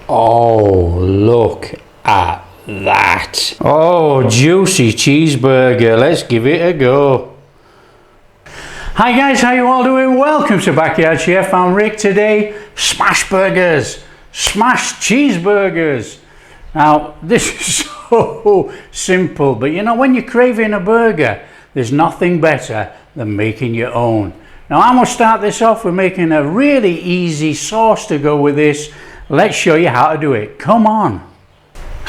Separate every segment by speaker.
Speaker 1: Oh, look at that. Oh, juicy cheeseburger. Let's give it a go. Hi guys, how you all doing? Welcome to Backyard Chef. I'm Rick. Today, smash burgers, smash cheeseburgers. Now, this is so simple, but you know, when you're craving a burger, there's nothing better than making your own. Now, I'm going to start this off with making a really easy sauce to go with this. Let's show you how to do it. Come on.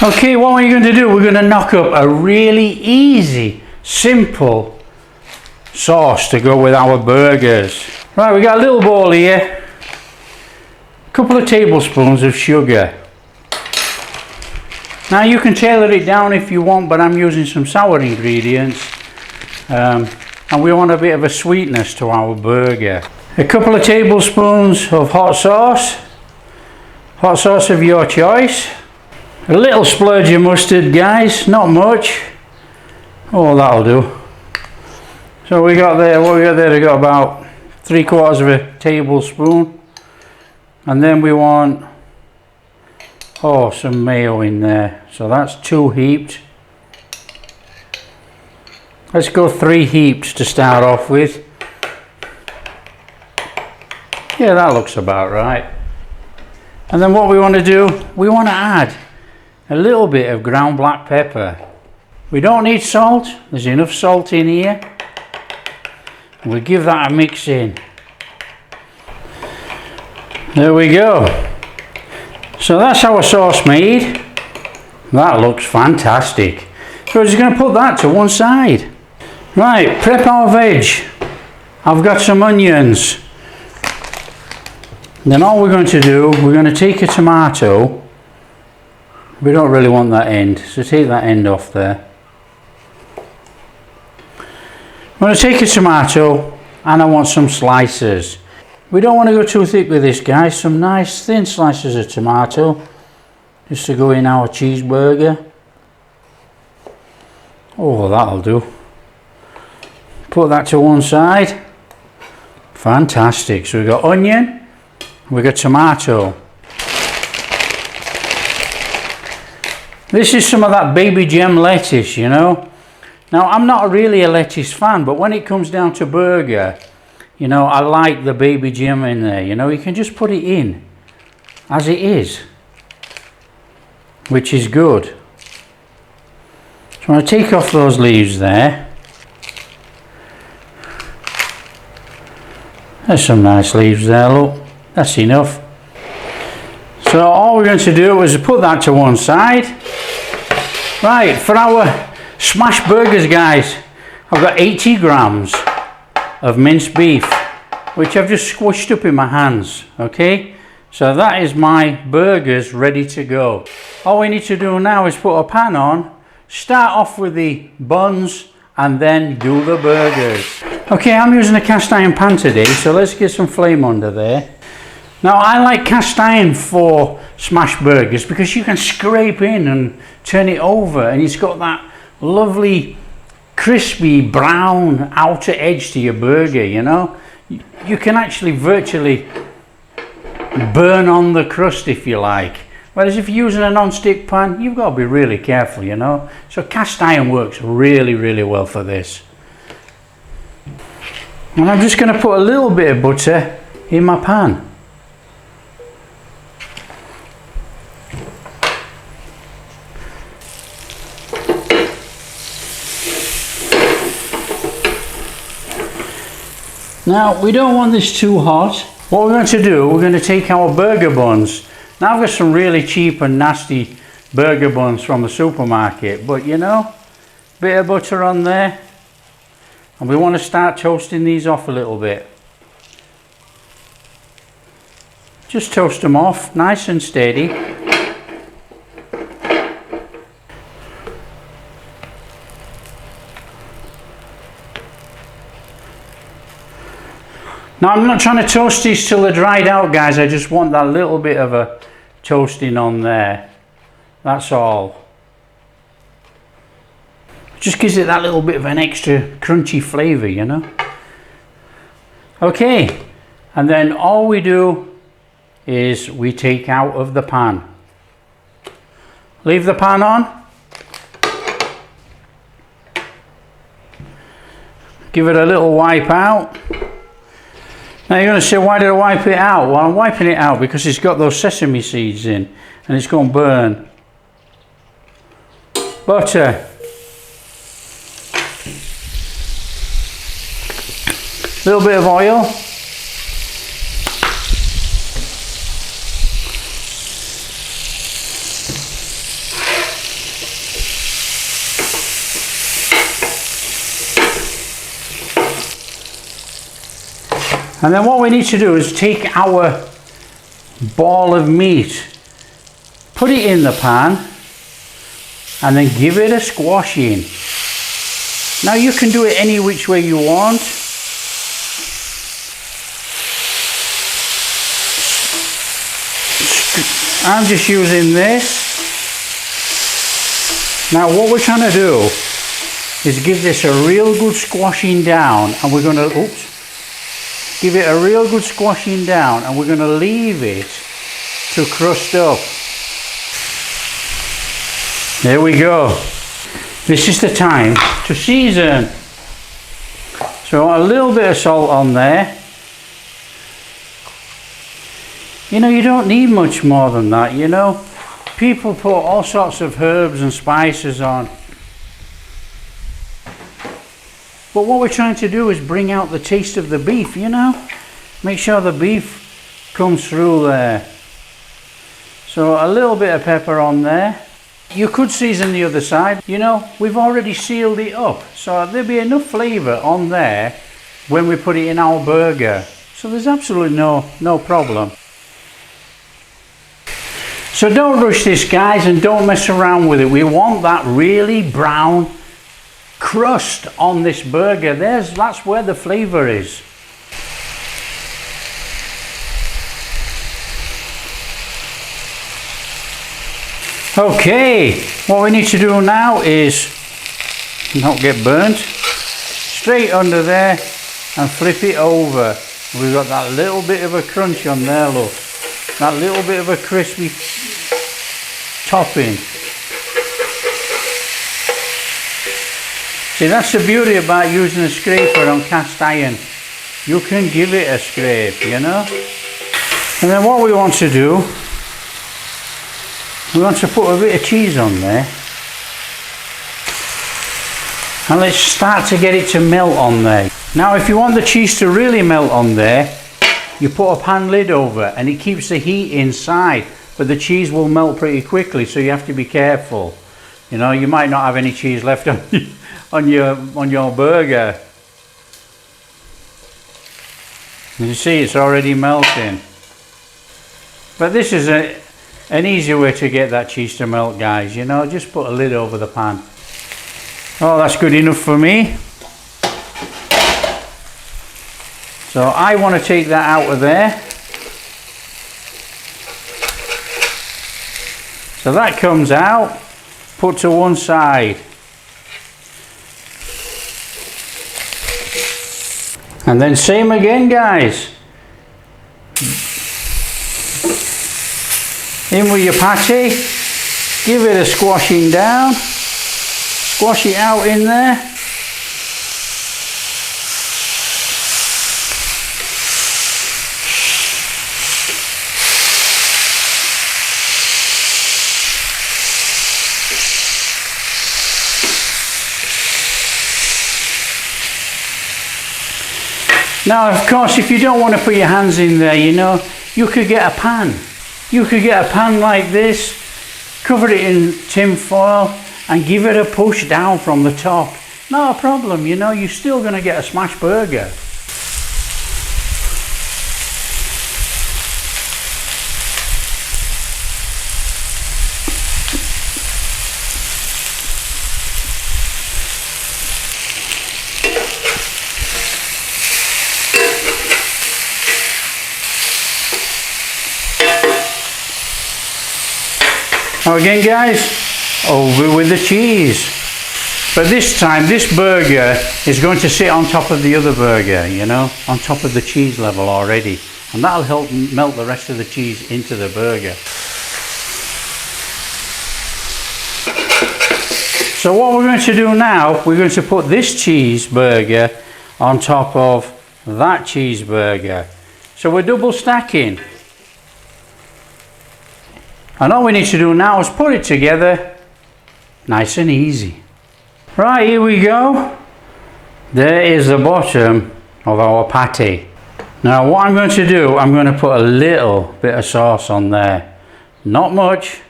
Speaker 1: Okay, what we're going to do, we're going to knock up a really easy, simple sauce to go with our burgers. Right, we got a little bowl here, a couple of tablespoons of sugar. Now you can tailor it down if you want, but I'm using some sour ingredients, and we want a bit of a sweetness to our burger. A couple of tablespoons of hot sauce of your choice. A little splurge of mustard, guys, not much. Oh, that'll do. So we got there, what we got there, we got about 3/4 of a tablespoon. And then we want, some mayo in there. So that's 2 heaped. Let's go 3 heaped to start off with. Yeah, that looks about right. And then what we want to do, we want to add a little bit of ground black pepper. We don't need salt, there's enough salt in here. We'll give that a mix in. There we go. So that's our sauce made. That looks fantastic. So we're just going to put that to one side. Right, prep our veg. I've got some onions. Then all we're going to do, we're going to take a tomato. We don't really want that end, so take that end off there. I'm going to take a tomato and I want some slices. We don't want to go too thick with this, guys. Some nice thin slices of tomato just to go in our cheeseburger. Oh, that'll do. Put that to one side. Fantastic. So we've got onion, we've got tomato. This is some of that baby gem lettuce, you know. Now, I'm not really a lettuce fan, but when it comes down to burger, you know, I like the baby gem in there. You know, you can just put it in as it is, which is good. So I'm going to take off those leaves there. There's some nice leaves there, look. That's enough. So all we're going to do is put that to one side. Right, for our smash burgers, guys, I've got 80 grams of minced beef, which I've just squished up in my hands. Okay, so that is my burgers ready to go. All we need to do now is put a pan on, start off with the buns, and then do the burgers. Okay, I'm using a cast iron pan today, so let's get some flame under there. Now, I like cast iron for smash burgers because you can scrape in and turn it over, and it's got that lovely crispy brown outer edge to your burger. You know, you can actually virtually burn on the crust if you like, whereas if you're using a non-stick pan, you've got to be really careful, you know. So cast iron works really well for this. And I'm just going to put a little bit of butter in my pan. Now, we don't want this too hot. What we're going to do, we're going to take our burger buns. Now, I've got some really cheap and nasty burger buns from the supermarket, but you know, bit of butter on there. And we want to start toasting these off a little bit. Just toast them off, nice and steady. Now, I'm not trying to toast these till they're dried out, guys. I just want that little bit of a toasting on there. That's all. Just gives it that little bit of an extra crunchy flavour, you know. Okay, and then all we do is we take out of the pan. Leave the pan on. Give it a little wipe out. Now you're going to say, why did I wipe it out? Well, I'm wiping it out because it's got those sesame seeds in and it's going to burn. Butter. A little bit of oil. And then what we need to do is take our ball of meat, put it in the pan, and then give it a squashing. Now you can do it any which way you want. I'm just using this. Now what we're trying to do is give this a real good squashing down, and we're going to, give it a real good squashing down, and we're going to leave it to crust up. There we go. This is the time to season. So a little bit of salt on there. You know, you don't need much more than that, you know. People put all sorts of herbs and spices on. But what we're trying to do is bring out the taste of the beef, you know. Make sure the beef comes through there. So a little bit of pepper on there. You could season the other side. You know, we've already sealed it up. So there'll be enough flavour on there when we put it in our burger. So there's absolutely no problem. So don't rush this, guys, and don't mess around with it. We want that really brown crust on this burger. That's where the flavour is. Okay, what we need to do now is not get burnt. Straight under there and flip it over. We've got that little bit of a crunch on there, look. That little bit of a crispy topping. See, that's the beauty about using a scraper on cast iron. You can give it a scrape, you know. And then what we want to do, we want to put a bit of cheese on there. And let's start to get it to melt on there. Now if you want the cheese to really melt on there, you put a pan lid over and it keeps the heat inside, but the cheese will melt pretty quickly, so you have to be careful. You know, you might not have any cheese left on your burger. You see, it's already melting. But this is an easy way to get that cheese to melt, guys. You know, just put a lid over the pan. Oh, that's good enough for me. So I want to take that out of there. So that comes out, put to one side. And then same again, guys. In with your patty, give it a squashing down, squash it out in there. Now, of course, if you don't want to put your hands in there, you know, you could get a pan. You could get a pan like this, cover it in tin foil and give it a push down from the top. Not a problem, you know, you're still going to get a smash burger. Now again, guys, over with the cheese. But this time, this burger is going to sit on top of the other burger, you know, on top of the cheese level already. And that'll help melt the rest of the cheese into the burger. So what we're going to do now, we're going to put this cheeseburger on top of that cheeseburger. So we're double stacking. And all we need to do now is put it together, nice and easy. Right, here we go. There is the bottom of our patty. Now what I'm going to do, I'm going to put a little bit of sauce on there. Not much,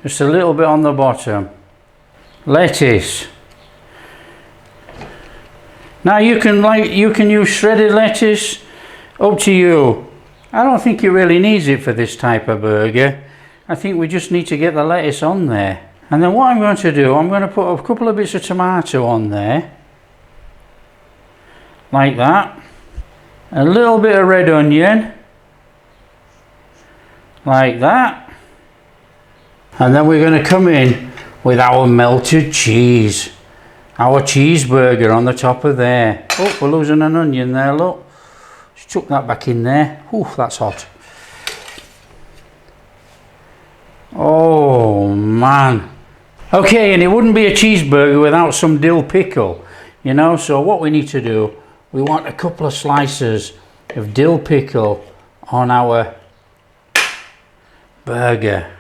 Speaker 1: just a little bit on the bottom. Lettuce. Now you can use shredded lettuce, up to you. I don't think it really needs it for this type of burger. I think we just need to get the lettuce on there. And then what I'm going to do, I'm going to put a couple of bits of tomato on there. Like that. A little bit of red onion. Like that. And then we're going to come in with our melted cheese. Our cheeseburger on the top of there. Oh, we're losing an onion there, look. Just chuck that back in there. Ooh, that's hot. Oh, man. Okay, and it wouldn't be a cheeseburger without some dill pickle. You know, so what we need to do, we want a couple of slices of dill pickle on our burger.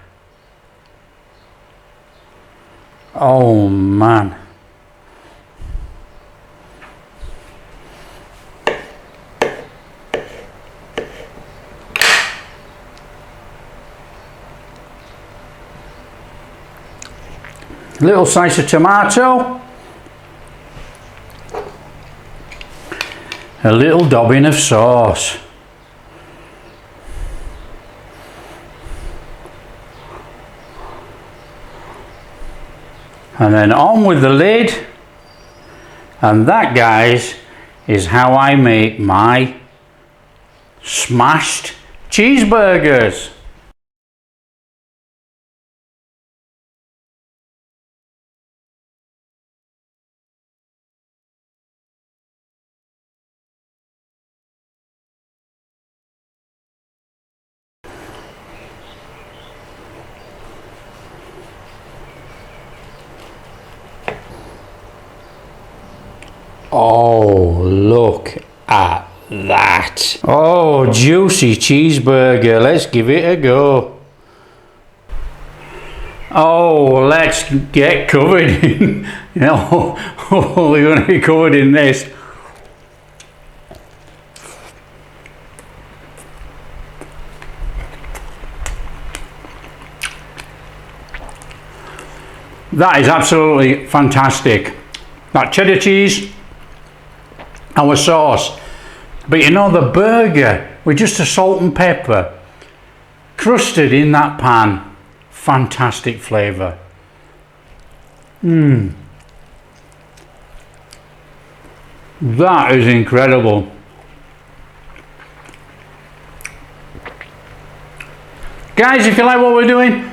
Speaker 1: Oh man. Little slice of tomato. A little dobbing of sauce. And then on with the lid. And that, guys, is how I make my smashed cheeseburgers. Oh, look at that. Oh, juicy cheeseburger. Let's give it a go. Oh, let's get covered in, you know, we're going to be covered in this. That is absolutely fantastic. That cheddar cheese, our sauce, but you know, the burger with just a salt and pepper crusted in that pan, fantastic flavour. That is incredible. Guys, if you like what we're doing,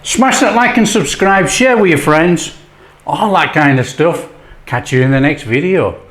Speaker 1: smash that like and subscribe, share with your friends, all that kind of stuff. Catch you in the next video.